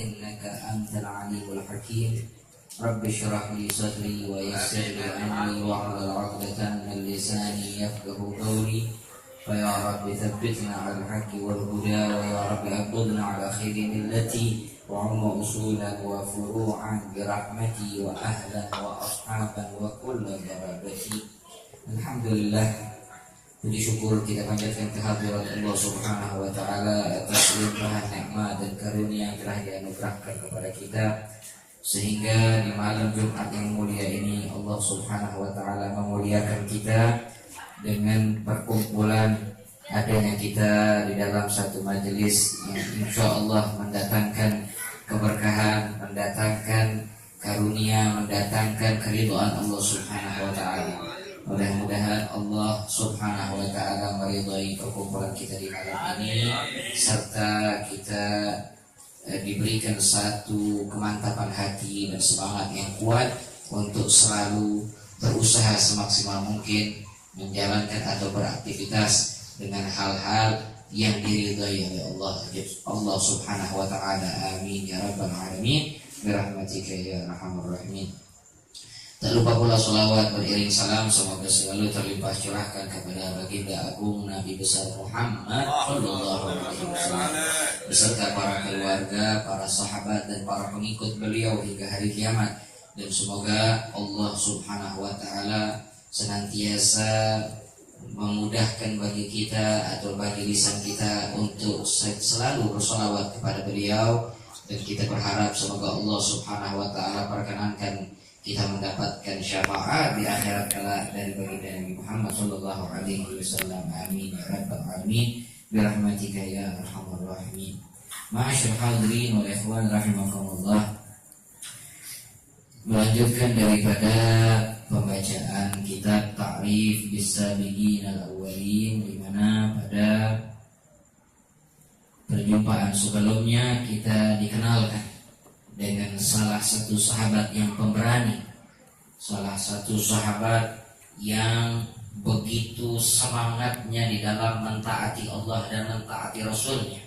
إنك أنت العليم الحكيم. رب اشرح لي صدري ويسر لي أمري واحلل عقدة من لساني يفقه قولي. فيا رب ثبتنا على الحق والهدى، ويا رب أقبضنا على خير ملتي وعم أصولا وفروعا برحمتي وأهلا وأصحابا وكل قرابتي. Alhamdulillah, puji syukur kita panjatkan kehadirat Allah Subhanahu wa taala atas limpahan nikmat dan karunia yang telah dianugerahkan kepada kita, sehingga di malam Jumat yang mulia ini Allah Subhanahu wa taala memuliakan kita dengan perkumpulan adanya kita di dalam satu majelis yang insya Allah mendatangkan keberkahan, mendatangkan karunia, mendatangkan keridhaan Allah Subhanahu wa taala. Mudah-mudahan Allah Subhanahu wa taala meridai perkumpulan kita di malam ini, serta kita diberikan satu kemantapan hati dan semangat yang kuat untuk selalu berusaha semaksimal mungkin menjalankan atau beraktivitas dengan hal-hal yang diridai oleh Allah Subhanahu wa taala. Amin ya rabbal alamin birahmatika ya arhamar rahimin. Tak lupa pula salawat beriring salam semoga selalu terlimpah curahkan kepada baginda agung Nabi besar Muhammad sallallahu alaihi wasallam beserta para keluarga, para sahabat dan para pengikut beliau hingga hari kiamat. Dan semoga Allah Subhanahu wa taala senantiasa memudahkan bagi kita atau bagi lisan kita untuk selalu bersolawat kepada beliau, dan kita berharap semoga Allah Subhanahu wa taala perkenankan kita mendapatkan syafaat di akhirat kelak dari baginda Nabi Muhammad sallallahu alaihi wasallam. Amin ya rabbal alamin birahmatika ya arhamar rahimin. Ma'asyiral hadirin wal ikhwan rahimakumullah. Melanjutkan daripada pembacaan kitab Ta'rif bis-Sabiqin al-Awwalin, di mana pada perjumpaan sebelumnya kita dikenalkan dengan salah satu sahabat yang pemberani, salah satu sahabat yang begitu semangatnya di dalam mentaati Allah dan mentaati Rasulnya,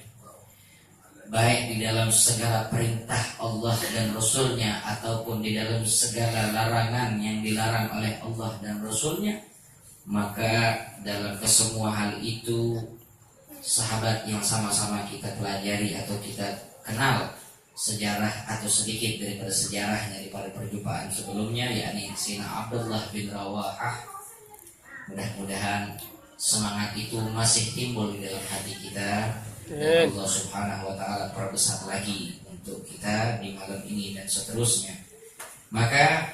baik di dalam segala perintah Allah dan Rasulnya ataupun di dalam segala larangan yang dilarang oleh Allah dan Rasulnya. Maka dalam kesemua hal itu, sahabat yang sama-sama kita pelajari atau kita kenal sejarah atau sedikit daripada sejarahnya daripada perjumpaan sebelumnya, yakni Sayyidina Abdullah bin Rawahah. Mudah-mudahan semangat itu masih timbul di dalam hati kita, dan Allah Subhanahu wa taala perbesar lagi untuk kita di malam ini dan seterusnya. Maka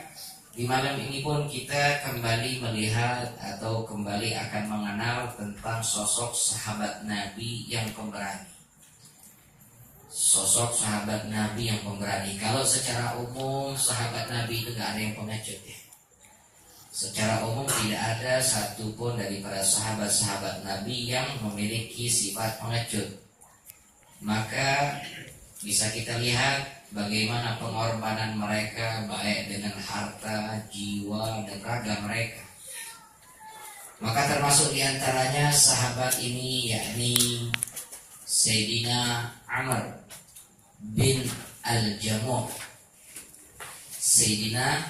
di malam ini pun kita kembali melihat atau kembali akan mengenal tentang sosok sahabat Nabi yang pemberani. Sosok sahabat Nabi yang pemberani. Kalau secara umum sahabat Nabi itu gak ada yang pengecut ya. Secara umum tidak ada satupun daripada sahabat-sahabat Nabi yang memiliki sifat pengecut. Maka bisa kita lihat bagaimana pengorbanan mereka baik dengan harta, jiwa, dan raga mereka. Maka termasuk diantaranya sahabat ini yakni Sayyidina Amr bin Al-Jamuh. Sayyidina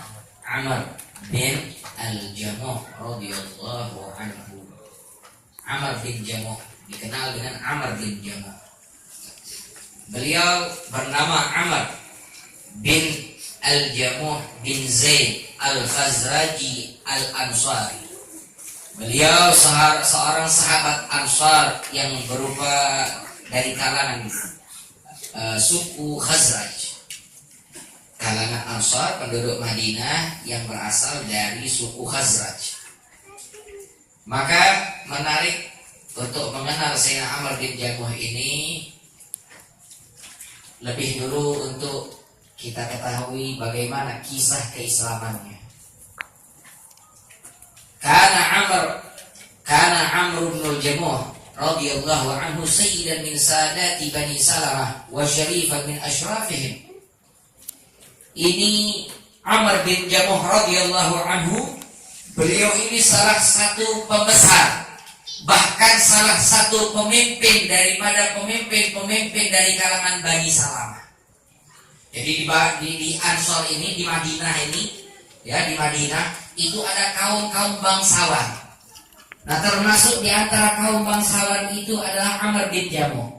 Amr bin Al-Jamuh radhiyallahu anhu. Amr bin Jamuh dikenal dengan Amr bin Jamuh. Beliau bernama Amr bin Al-Jamuh bin Zaid Al-Khazraji Al-Ansari. Beliau seorang sahabat Ansar yang berupa dari kalangan suku Khazraj. Kalangan Ansar, penduduk Madinah yang berasal dari suku Khazraj. Maka menarik untuk mengenal Sayyidina Amr bin Jamuh ini, lebih dulu untuk kita ketahui bagaimana kisah keislamannya. Kana Amr bin Jamuh radhiyallahu anhu sayyidan min sadati Bani Salamah wa syarifan min asyrafihim. Ini Amr bin Jamuh radhiyallahu anhu, beliau ini salah satu pembesar, bahkan salah satu pemimpin daripada pemimpin-pemimpin dari kalangan Bani Salamah. Jadi di Ansor ini, di Madinah ini, ya di Madinah itu ada kaum bangsawan. Nah termasuk di antara kaum bangsawan itu adalah Amr bin Jamuh.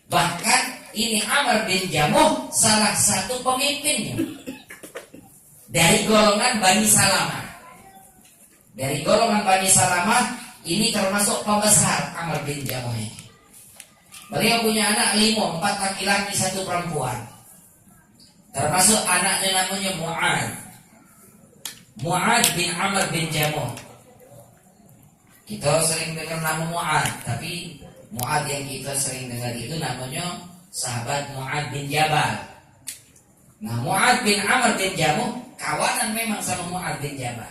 Bahkan ini Amr bin Jamuh salah satu pemimpinnya dari golongan Bani Salamah. Dari golongan Bani Salamah ini termasuk pembesar Amr bin Jamuh ini. Beliau punya anak 5, 4 laki-laki, 1 perempuan. Termasuk anaknya namanya Mu'ad bin Amr bin Jamuh. Kita sering dengar nama Mu'ad, tapi Mu'ad yang kita sering dengar itu namanya sahabat Mu'ad bin Jabal. Nah Mu'ad bin Amr bin Jamuh kawanan memang sama Mu'ad bin Jabal,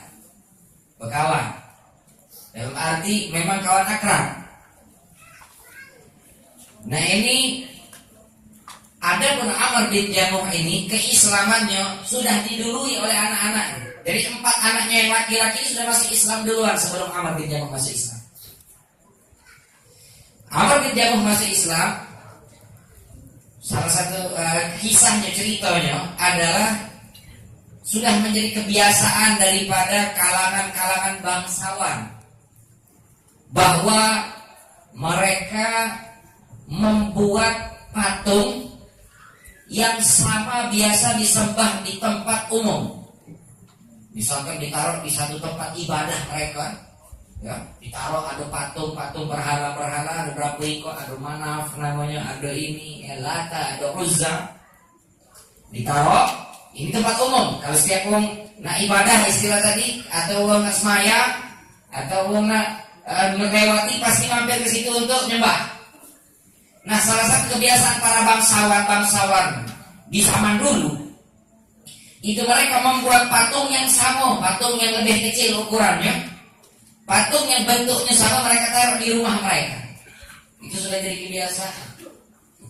berkawan. Dalam arti memang kawan akrab. Nah ini ada pun Amr bin Jamuh ini keislamannya sudah didului oleh anak-anak. Jadi 4 anaknya yang laki-laki sudah masuk Islam duluan sebelum Amr bin Jamuh masuk Islam. Amr bin Jamuh masuk Islam. Salah satu kisahnya, ceritanya adalah sudah menjadi kebiasaan daripada kalangan-kalangan bangsawan bahwa mereka membuat patung yang sama biasa disembah di tempat umum. Misalkan ditaruh di satu tempat ibadah mereka, ya, ditaruh ada patung-patung berhala-berhala, ada berapa ekor, ada Manaf namanya, ada ini, Lata, ada Uzza. Ditaruh, ini tempat umum. Kalau setiap orang nak ibadah istilah tadi, atau orang nak semaya, atau orang nak melewati pasti mampir ke situ untuk nyembah. Nah salah satu kebiasaan para bangsawan di zaman dulu itu mereka membuat patung yang sama, patung yang lebih kecil ukurannya, patung yang bentuknya sama mereka taruh di rumah mereka. Itu sudah jadi kebiasaan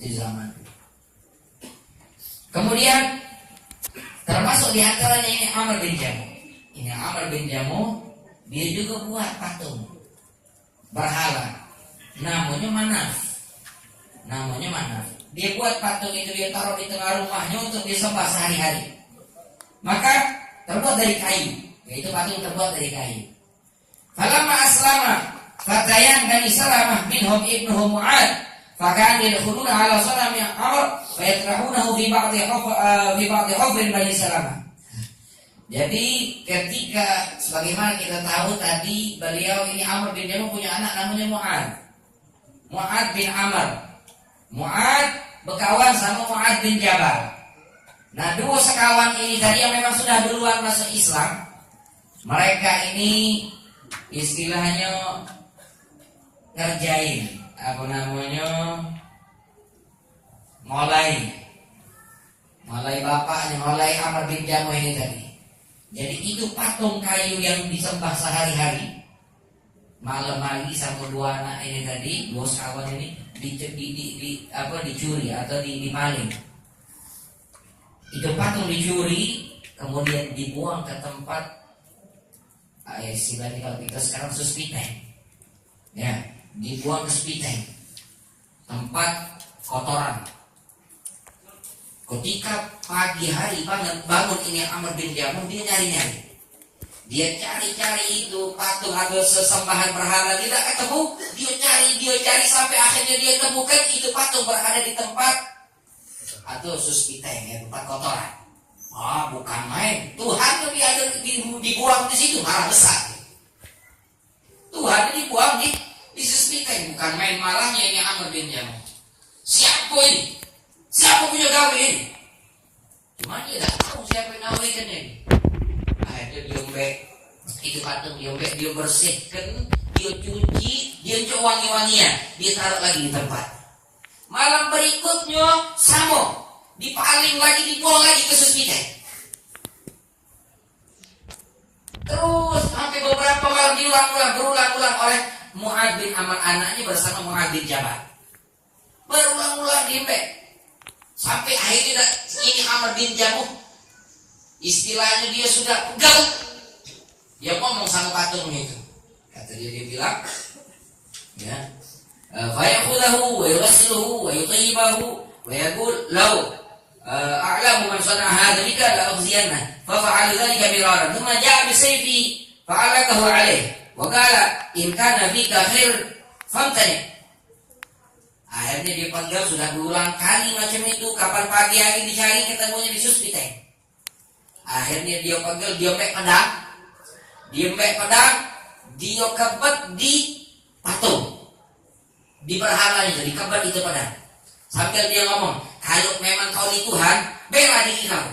di zaman. Kemudian termasuk di antaranya ini Amr bin Jamuh. Ini Amr bin Jamuh dia juga buat patung berhala, namanya Manaf. Dia buat patung itu, dia taruh di tengah rumahnya untuk disembah sehari-hari. Maka terbuat dari kayu, yaitu patung terbuat dari kayu. Falamma aslama fatayan Bani Salamah minhum ibnuhu Mu'ad, fakan yadkhuluna ala sanami Amr wa yatrahunahu fi ba'di hufrin Bani Salamah. Jadi ketika sebagaimana kita tahu tadi, beliau ini Amr bin Jamuh punya anak namanya Mu'ad bin Amr. Mu'ad berkawan sama Mu'ad bin Jabal. Nah 2 sekawan ini tadi yang memang sudah duluan masuk Islam, mereka ini istilahnya ngerjain mulai bapaknya, mulai Amr bin Jamuh ini tadi. Jadi itu patung kayu yang disembah sehari-hari, malam hari sama 2 anak ini tadi, 2 sekawan ini dicuri atau dimaling. Itu patung dicuri, kemudian dibuang ke tempat istilahnya kalau kita sekarang suspiteng, ya, dibuang ke spiteng, tempat kotoran. Ketika pagi hari bangun ini Amr bin Jamuh, dia nyari-nyari. Dia cari-cari itu patung atau sesembahan berhala, tidak ketemu. Dia cari sampai akhirnya dia temukan itu patung berada di tempat atau suspiteng, ya, tempat kotoran. Bukan main. Tuhan lebih ada dibuang di situ, marah besar. Tuhan dibuang di suspiteng, bukan main marahnya ini Amr bin Jamuh. Siapa ini? Siapa punya gawe ini? Cuma dia tak tahu siapa yang gawekan ini. Akhirnya diombek itu patung, dia bersihkan, dia cuci, dia cuci wangi-wangian, dia taruh lagi di tempat. Malam berikutnya sama, dipaling lagi, dibuang lagi ke suspiteng. Terus sampai beberapa malam berulang-ulang oleh Mu'ad bin Amr anaknya bersama Mu'ad bin Jabal. Berulang-ulang diembek. Sampai akhirnya ini Amr bin Jamuh, istilahnya dia sudah pegal. Dia ngomong sama patungnya itu. Kata dia bilang, ya, fayakhudahu wa yughsiluhu wa yutayyibahu wa yaqul law a'lamu ma man sana'a hadza bika la ughziyanna fa fa'ala dhalika miraran thumma ja'a bi sayfi fa'alaqahu alayhi wa qala in kana fika khair famtani. Akhirnya dia panggil sudah berulang kali macam itu, kapan pagi hari dicari ketemunya di Suspiteng. Akhirnya dia panggil, dia mek pedang, dia kebet di patung, di berhalanya, di kebet itu pedang. Sambil dia ngomong, kalau memang kau di Tuhan, bela diri kau.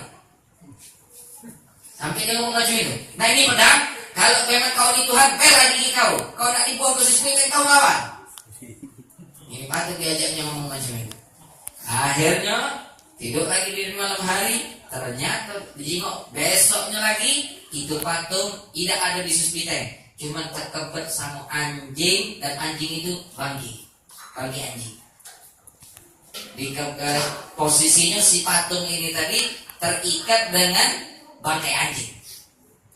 Sampai dia ngomong macam itu. Nah ini pedang, kalau memang kau di Tuhan, bela diri kau. Kau nak dibuang ke Suspiteng, kau lawan. Ini patut diajaknya ngomong macam itu. Akhirnya tidur lagi di malam hari, ternyata dijengok besoknya lagi itu patung tidak ada di Suspiteng, cuma terkebet sama anjing, dan anjing itu bangki anjing. Di posisinya si patung ini tadi terikat dengan bangkai anjing,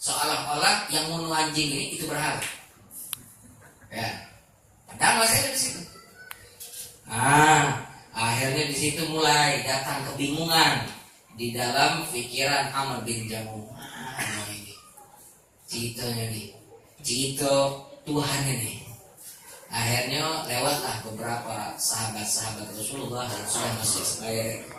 seolah-olah yang bunuh anjing ini itu berhala. Ya, padahal masih ada di situ. Akhirnya di situ mulai datang kebingungan di dalam pikiran Amr bin Jamuh. Ini citonya nih, cito Tuhan ini. Akhirnya lewatlah beberapa sahabat Rasulullah dan sudah masuk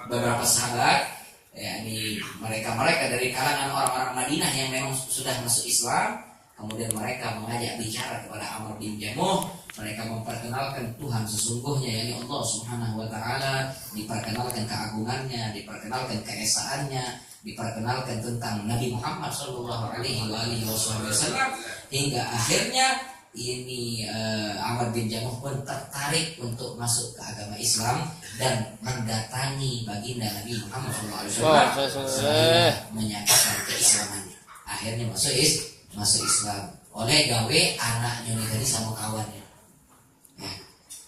beberapa sahabat, yakni mereka dari kalangan orang-orang Madinah yang memang sudah masuk Islam. Kemudian mereka mengajak bicara kepada Amr bin Jamuh. Mereka memperkenalkan Tuhan sesungguhnya, yakni Allah Subhanahu wa taala, diperkenalkan keagungannya, diperkenalkan keesaannya, diperkenalkan tentang Nabi Muhammad sallallahu alaihi wasallam, hingga akhirnya ini Amr bin Jamuh pun tertarik untuk masuk ke agama Islam dan mendatangi baginda Nabi Muhammad sallallahu alaihi wasallam menyatakan keislamannya. Akhirnya masuk Islam oleh gawe anaknya ini tadi sama kawannya. Ya.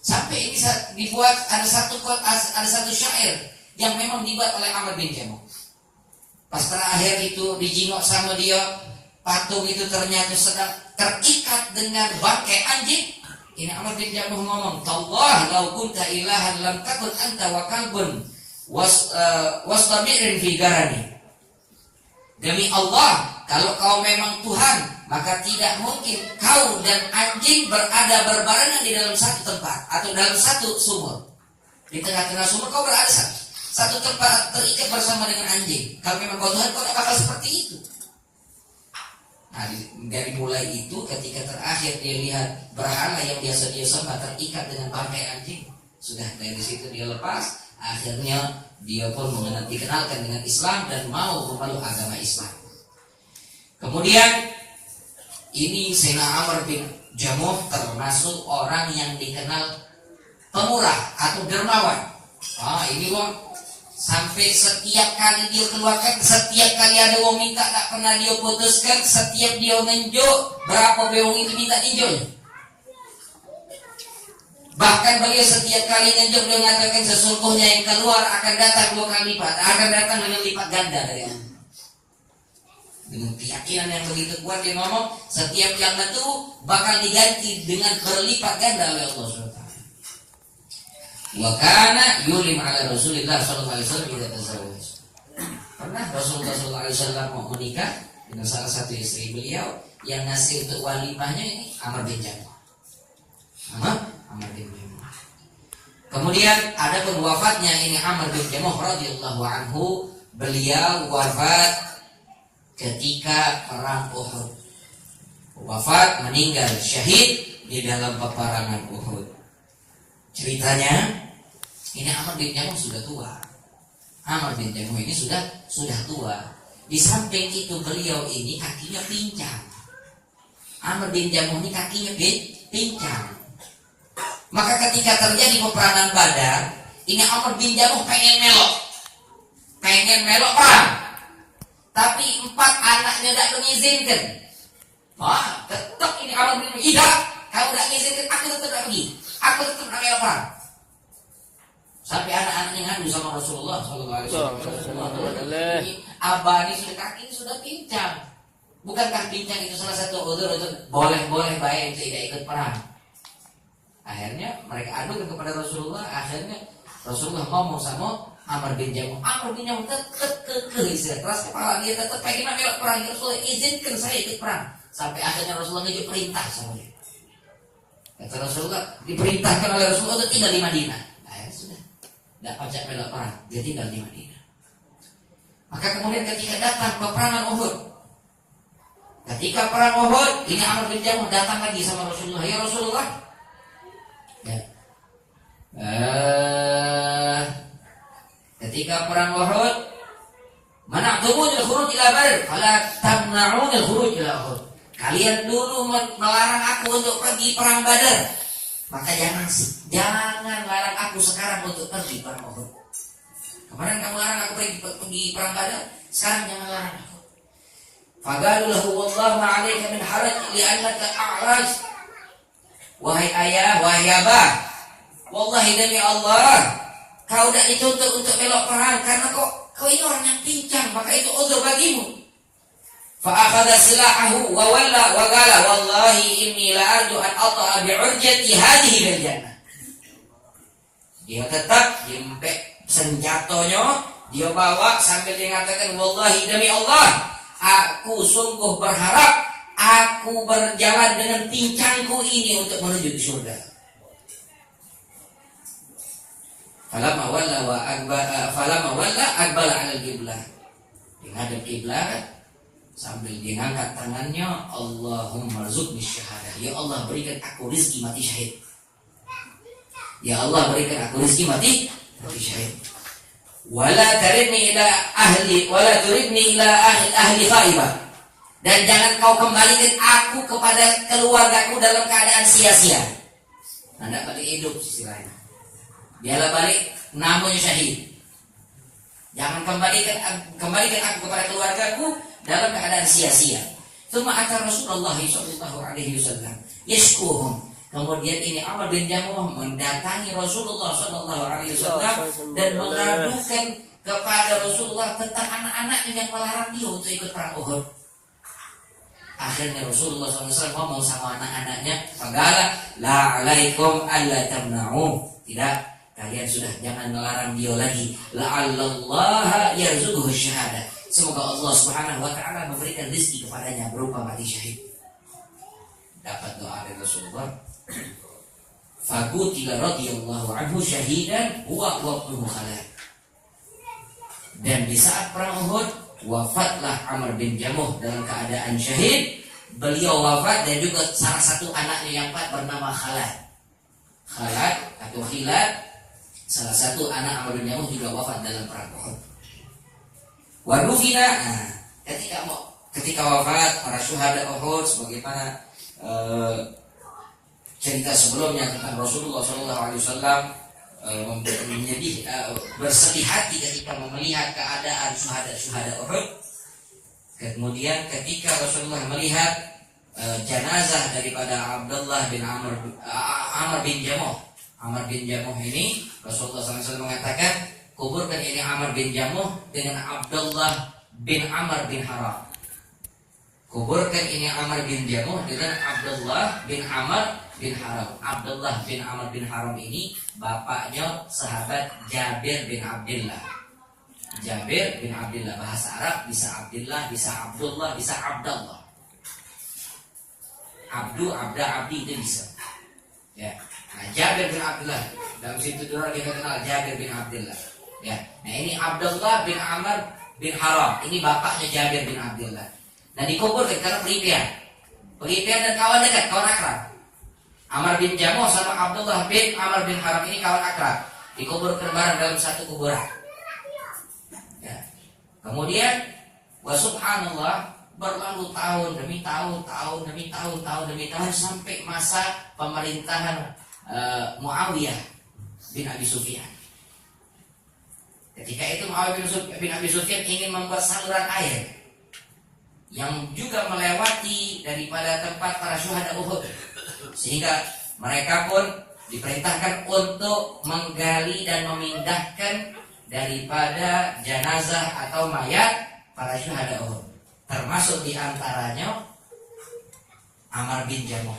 Sampai ini dibuat ada satu syair yang memang dibuat oleh Amr bin Jamuh. Pas terakhir itu dijingok sama dia, patung itu ternyata sedang terikat dengan bangkai anjing. Ini Amr bin Jamuh ngomong, "Tallah law kunta ilahan lam takun anta wa kalbun wastabirin fi garani." Demi Allah, kalau kau memang Tuhan, maka tidak mungkin kau dan anjing berada berbarengan di dalam satu tempat atau dalam satu sumur. Di tengah-tengah sumur kau berada satu tempat terikat bersama dengan anjing. Kalau memang kau Tuhan, kau tidak bakal seperti itu. Nah, dari mulai itu ketika terakhir dia lihat berhala yang biasa dia sembah terikat dengan bangkai anjing, sudah dari situ dia lepas. Akhirnya dia pun dikenalkan dengan Islam dan mau memeluk agama Islam. Kemudian ini Sayyidina Amr bin Jamuh termasuk orang yang dikenal pemurah atau dermawan. Ini wong sampai setiap kali dia keluarkan, setiap kali ada wong minta tak pernah dia putuskan. Setiap dia ngenjuk, berapa wong itu minta ninjonya. Bahkan beliau setiap kali ngenjuk dia mengatakan sesungguhnya yang keluar akan datang 2 kali lipat, akan datang dengan lipat ganda dari Anda. Dengan keyakinan yang begitu kuat dia ngomong, setiap yang itu bakal diganti dengan berlipat ganda oleh Allah SWT. Wa kana yulim ala Rasulillah sallallahu alaihi wasallam idza tazawwaj. Pernah Rasulullah sallallahu alaihi wasallam mau menikah dengan salah satu istri beliau, yang ngasih untuk walimahnya ini Amr bin Jamuh. Amr bin Jamuh. Kemudian ada pun wafatnya ini Amr bin Jamuh radhiyallahu anhu. Beliau wafat ketika perang Uhud. Wafat, meninggal syahid di dalam peperangan Uhud. Ceritanya ini Amr bin Jamuh sudah tua. Amr bin Jamuh ini sudah tua. Di samping itu beliau ini kakinya pincang. Amr bin Jamuh ini kakinya pincang. Maka ketika terjadi peperangan Badar, ini Amr bin Jamuh pengen melok perang. Tapi 4 anaknya tidak mengizinkan. Tetap ini Amr bin Jamuh, tidak, kamu tidak mengizinkan, aku tetap tidak pergi. Aku tetap tidak melok perang. Sampai anak-anaknya ngadu sama Rasulullah SAW. Abah ini sudah kaki ini sudah pincang. Bukankah pincang itu salah satu udzur untuk boleh baik untuk tidak ikut perang? Akhirnya mereka adukan kepada Rasulullah. Akhirnya Rasulullah ngomong sama Amr bin Jamuh tetap kekeh keras kepala, dia tetap pengen melok perang. Rasulullah izinkan saya ikut perang. Sampai akhirnya Rasulullah itu perintah sama dia. Kata Rasulullah, diperintahkan oleh Rasulullah untuk tinggal di Madinah. Nah, ya sudah, tidak pajak melok perang, dia tinggal di Madinah. Maka kemudian ketika datang peperangan Uhud, ketika perang Uhud, ini Amr bin Jamuh datang lagi sama Rasulullah. Ya Rasulullah, ya. Ketika perang Uhud, mana'tumunil khuruj ila Badr, fala tamna'unil khuruj ila Uhud. Kalian dulu melarang aku untuk pergi perang Badar, maka jangan larang aku sekarang untuk pergi perang Uhud. Kemarin kamu larang aku pergi perang Badar, sekarang jangan larang aku. Faqalu lahu wallahu ma 'alaika min haraj li'annaka a'raj. Wahai ayah, wahai abah, wallahi demi Allah, kau tidak dituntut untuk melok perang karena kau ini orang yang pincang, maka itu uzur bagimu. Fa'akhadha silahahu wa walla wa qala wallahi inni la arju an ata'a bi'urjati hadhihi bil jannah. Dia tetap diempek senjatanya, dia bawa sambil dia mengatakan wallahi demi Allah, aku sungguh berharap aku berjalan dengan pincangku ini untuk menuju ke surga. Falamma walla aqbala 'ala al-qiblah. Menghadap kiblat sambil dia ngangkat tangannya, Allahumma rzuqni syahadah. Ya Allah, berikan aku rezeki mati syahid. Ya Allah, berikan aku rezeki mati syahid. Wala taridni ila ahli khaibah. Dan jangan kau kembalikan aku kepada keluargaku dalam keadaan sia-sia. Anda balik hidup sisi lain. Biarlah balik namanya syahid. Jangan kembalikan aku kepada keluargaku dalam keadaan sia-sia. Tsumma ata Rasulullah sallallahu alaihi wasallam yashkuhum. Kemudian ini Amr bin Jamuh mendatangi Rasulullah sallallahu alaihi wasallam dan mengadukan kepada Rasulullah tentang anak-anaknya yang melarang dia untuk ikut perang Uhud. Akhirnya Rasulullah SAW ngomong sama anak-anaknya, "Faqala la 'alaikum alla tamna'u." Tidak, kalian sudah jangan melarang dia lagi. La'allallaha yarzuquhu syahadah. Semoga Allah Subhanahu wa taala memberikan rezeki kepadanya berupa mati syahid. Dapat doa dari Rasulullah. Faqutila radhiyallahu anhu syahidan huwa ibnu Khalid. Dan di saat perang Uhud, wafatlah Amr bin Jamuh dalam keadaan syahid. Beliau wafat dan juga salah satu anaknya yang bernama Khalid. Khalid atau Khilad, salah satu anak Amr bin Jamuh juga wafat dalam perang Uhud. Wadufina, ketika wafat para syuhada Uhud, sebagaimana cerita sebelumnya tentang Rasulullah SAW bersedih hati ketika melihat keadaan syuhada Uhud. Kemudian ketika Rasulullah melihat jenazah daripada Abdullah bin Amr bin Jamuh. Amr bin Jamuh ini Rasulullah SAW mengatakan, kuburkan ini Amr bin Jamuh dengan Abdullah bin Amr bin Haram. Kuburkan ini Amr bin Jamuh dengan Abdullah bin Amr bin Haram. Abdullah bin Amr bin Haram ini bapaknya sahabat Jabir bin Abdullah. Jabir bin Abdullah, bahasa Arab bisa Abdullah, bisa Abdullah, bisa Abdullah. Abdi itu bisa. Ya. Nah, Jabir bin Abdullah, dalam situ dulu kita kenal Jabir bin Abdullah. Ya. Nah, ini Abdullah bin Amr bin Haram. Ini bapaknya Jabir bin Abdullah. Nah, dikuburkan karena Pelitian dan kawan dekat, kawan akrab. Amr bin Jamuh sama Abdullah bin Amr bin Haram ini kawan akrab. Dikuburkan bareng dalam satu kuburan. Ya. Kemudian, wa subhanallah, berlalu tahun demi tahun sampai masa pemerintahan Muawiyah bin Abi Sufyan. Ketika itu Muawiyah bin Abi Sufyan ingin membuat saluran air yang juga melewati daripada tempat para syuhada Uhud, sehingga mereka pun diperintahkan untuk menggali dan memindahkan daripada jenazah atau mayat para syuhada Uhud, termasuk diantaranya Amr bin Jamuh.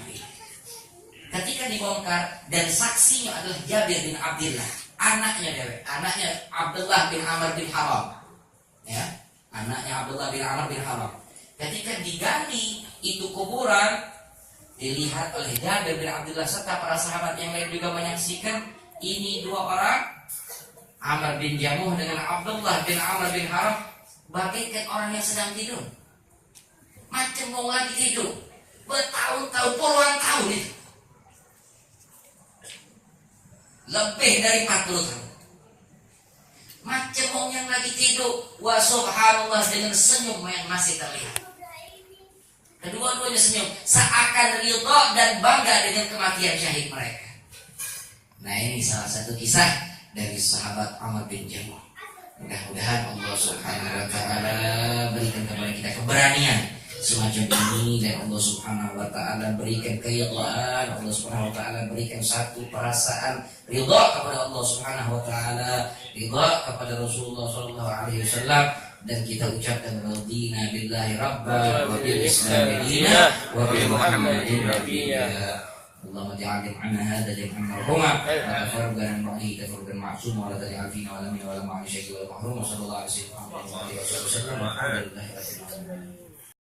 Ketika dibongkar dan saksinya adalah Jabir bin Abdullah, anaknya Abdullah bin Amr bin Haram, ya, anaknya Abdullah bin Amr bin Haram. Ketika digali itu kuburan, dilihat oleh Jabir bin Abdullah serta para sahabat yang lain juga menyaksikan ini dua orang, Amr bin Jamuh dengan Abdullah bin Amr bin Haram, bagaikan orang yang sedang tidur, macam mau lagi tidur bertahun-tahun, puluhan tahun itu, lebih dari 40 tahun, macam orang yang lagi tidur. Wa subhanallah, dengan senyum yang masih terlihat. Kedua-duanya senyum, seakan ridha dan bangga dengan kematian syahid mereka. Nah, ini salah satu kisah dari sahabat Amr bin Jamuh. Mudah-mudahan Allah Subhanahu wa taala berikan kepada kita keberanian semacam ini, dan Allah Subhanahu wa taala berikan keridhaan, Allah Subhanahu wa taala berikan satu perasaan ridha kepada Allah Subhanahu wa taala, ridha kepada Rasulullah sallallahu alaihi wasallam, dan kita ucapkan radina billahi rabba wa bil islam dinan wa bi muhammadin nabiyya. اللهم اجعل جمعنا هذا جمعا مرحوما وتفرقنا من بعده تفرقا معصوما ولا تجعل فينا ولا منا ولا معنا شيء ولا محروما. صلى الله عليه وسلم والحمد لله رب العالمين.